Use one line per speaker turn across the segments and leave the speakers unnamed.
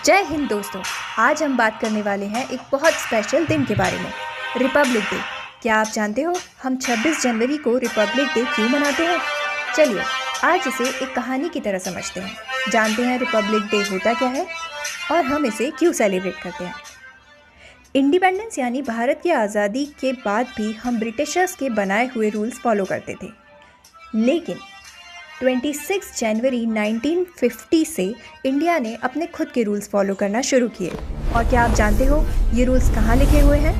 जय हिंद दोस्तों। आज हम बात करने वाले हैं एक बहुत स्पेशल दिन के बारे में, रिपब्लिक डे। क्या आप जानते हो हम 26 जनवरी को रिपब्लिक डे क्यों मनाते हैं? चलिए आज इसे एक कहानी की तरह समझते हैं, जानते हैं रिपब्लिक डे होता क्या है और हम इसे क्यों सेलिब्रेट करते हैं। इंडिपेंडेंस यानी भारत की आज़ादी के बाद भी हम ब्रिटिशर्स के बनाए हुए रूल्स फॉलो करते थे, लेकिन 26 जनवरी 1950 से इंडिया ने अपने खुद के रूल्स फॉलो करना शुरू किए। और क्या आप जानते हो ये रूल्स कहाँ लिखे हुए हैं?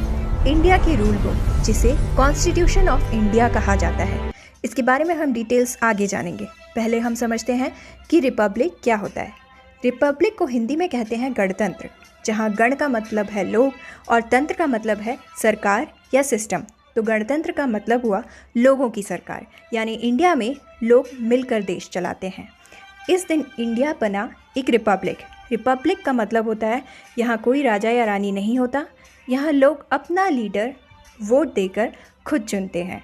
इंडिया की रूल बुक, जिसे कॉन्स्टिट्यूशन ऑफ इंडिया कहा जाता है। इसके बारे में हम डिटेल्स आगे जानेंगे। पहले हम समझते हैं कि रिपब्लिक क्या होता है। रिपब्लिक को हिंदी में कहते हैं गणतंत्र, जहाँ गण का मतलब है लोग और तंत्र का मतलब है सरकार या सिस्टम। तो गणतंत्र का मतलब हुआ लोगों की सरकार, यानी इंडिया में लोग मिलकर देश चलाते हैं। इस दिन इंडिया बना एक रिपब्लिक। रिपब्लिक का मतलब होता है यहाँ कोई राजा या रानी नहीं होता, यहाँ लोग अपना लीडर वोट देकर खुद चुनते हैं।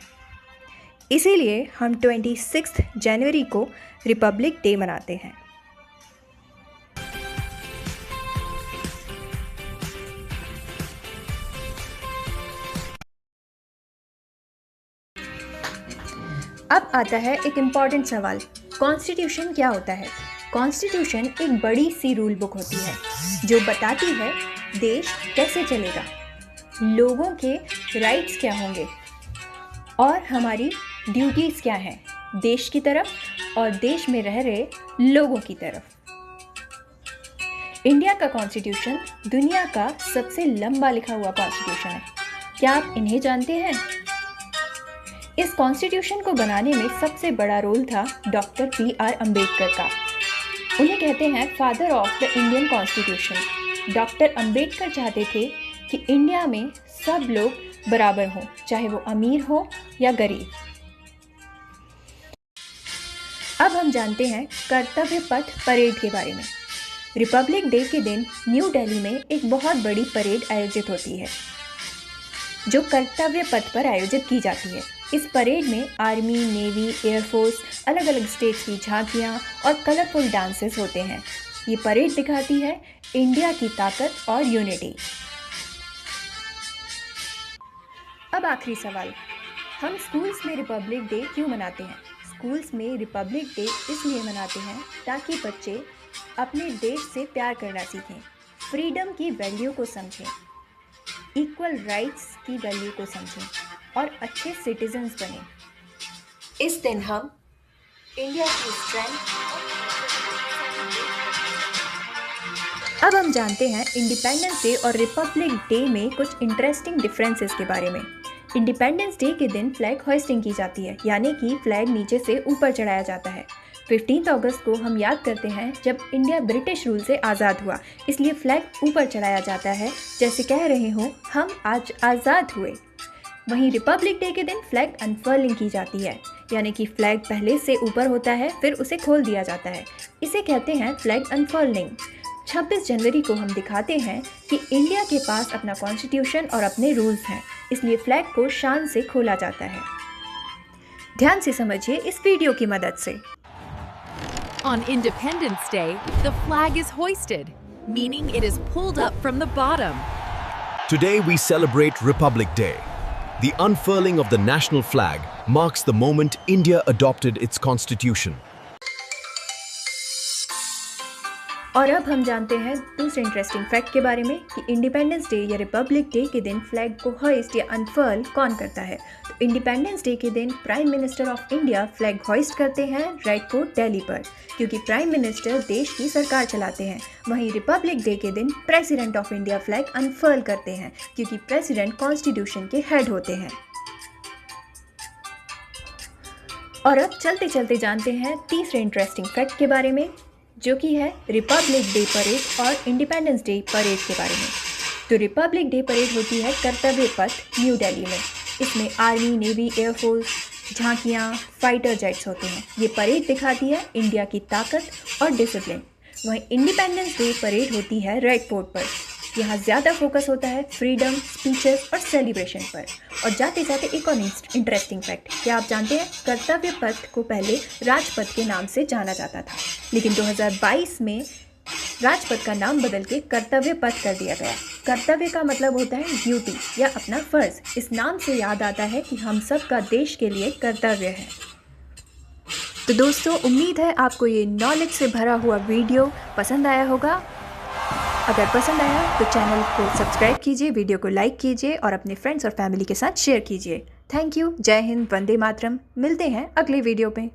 इसीलिए हम 26 जनवरी को रिपब्लिक डे मनाते हैं। अब आता है एक इम्पॉर्टेंट सवाल, कॉन्स्टिट्यूशन क्या होता है? कॉन्स्टिट्यूशन एक बड़ी सी रूल बुक होती है जो बताती है देश कैसे चलेगा, लोगों के राइट्स क्या होंगे और हमारी ड्यूटीज़ क्या हैं देश की तरफ और देश में रह रहे लोगों की तरफ। इंडिया का कॉन्स्टिट्यूशन दुनिया का सबसे लंबा लिखा हुआ कॉन्स्टिट्यूशन है। क्या आप इन्हें जानते हैं? इस कॉन्स्टिट्यूशन को बनाने में सबसे बड़ा रोल था डॉक्टर पी.आर. अम्बेडकर का। उन्हें कहते हैं father of the Indian constitution. Doctor Ambedkar चाहते थे कि इंडिया में सब लोग बराबर हों, चाहे वो अमीर हो या गरीब। अब हम जानते हैं कर्तव्य पथ परेड के बारे में। रिपब्लिक डे के दिन न्यू दिल्ली में एक बहुत बड़ी परेड आयोजित होती है जो कर्तव्य पथ पर आयोजित की जाती है। इस परेड में आर्मी, नेवी, एयरफोर्स, अलग अलग स्टेट्स की झांकियाँ और कलरफुल डांसेस होते हैं। ये परेड दिखाती है इंडिया की ताकत और यूनिटी। अब आखिरी सवाल, हम स्कूल्स में रिपब्लिक डे क्यों मनाते हैं? स्कूल्स में रिपब्लिक डे इसलिए मनाते हैं ताकि बच्चे अपने देश से प्यार करना सीखें, फ्रीडम की वैल्यू को समझें, इक्वल राइट्स की वैल्यू को समझें और अच्छे सिटीजन्स बने। इस दिन हम इंडिया की स्ट्रेंथ। अब हम जानते हैं इंडिपेंडेंस डे और रिपब्लिक डे में कुछ इंटरेस्टिंग डिफरेंसेस के बारे में। इंडिपेंडेंस डे के दिन फ्लैग होइस्टिंग की जाती है, यानी कि फ्लैग नीचे से ऊपर चढ़ाया जाता है। 15 अगस्त को हम याद करते हैं जब इंडिया ब्रिटिश रूल से आज़ाद हुआ, इसलिए फ्लैग ऊपर चढ़ाया जाता है, जैसे कह रहे हो हम आज आज़ाद हुए। वहीं रिपब्लिक डे के दिन फ्लैग अनफर्लिंग की जाती है, यानी कि फ्लैग पहले से ऊपर होता है फिर उसे खोल दिया जाता है। इसे कहते हैं फ्लैग अनफर्लिंग। 26 जनवरी को हम दिखाते हैं कि इंडिया के पास अपना कॉन्स्टिट्यूशन और अपने रूल्स हैं, इसलिए फ्लैग को शान से खोला जाता है। ध्यान से समझिए इस वीडियो की मदद से।
On Independence Day, the flag is hoisted, meaning it is pulled up from the bottom.
Today we celebrate Republic Day. The unfurling of the national flag marks the moment India adopted its constitution.
और अब हम जानते हैं दूसरे interesting fact के बारे में कि इंडिपेंडेंस डे या रिपब्लिक डे के दिन फ्लैग को होइस्ट या अनफर्ल कौन करता है। तो इंडिपेंडेंस डे के दिन prime minister of India flag hoist करते हैं रेड फोर्ट दिल्ली पर, क्योंकि प्राइम मिनिस्टर देश की सरकार चलाते हैं। वहीं रिपब्लिक डे के दिन president of India flag unfurl करते हैं, क्योंकि प्रेसिडेंट कॉन्स्टिट्यूशन के हेड होते हैं। और अब चलते चलते जानते हैं तीसरे इंटरेस्टिंग फैक्ट के बारे में, जो कि है रिपब्लिक डे परेड और इंडिपेंडेंस डे परेड के बारे में। तो रिपब्लिक डे परेड होती है कर्तव्य पथ न्यू दिल्ली में। इसमें आर्मी, नेवी, एयरफोर्स, झांकियाँ, फाइटर जेट्स होते हैं। ये परेड दिखाती है इंडिया की ताकत और डिसिप्लिन। वहीं इंडिपेंडेंस डे परेड होती है रेड फोर्ट पर। यहाँ ज़्यादा फोकस होता है फ्रीडम, स्पीचेस और सेलिब्रेशन पर। और जाते जाते एक और इंटरेस्टिंग फैक्ट, क्या आप जानते हैं कर्तव्य पथ को पहले राजपथ के नाम से जाना जाता था, लेकिन 2022 में राजपथ का नाम बदल के कर्तव्य पथ कर दिया गया। कर्तव्य का मतलब होता है ड्यूटी या अपना फर्ज। इस नाम से याद आता है कि हम सब का देश के लिए कर्तव्य है। तो दोस्तों, उम्मीद है आपको ये नॉलेज से भरा हुआ वीडियो पसंद आया होगा। अगर पसंद आया तो चैनल को सब्सक्राइब कीजिए, वीडियो को लाइक कीजिए और अपने फ्रेंड्स और फैमिली के साथ शेयर कीजिए। Thank you. जय हिंद, वंदे मातरम। मिलते हैं अगले वीडियो पे।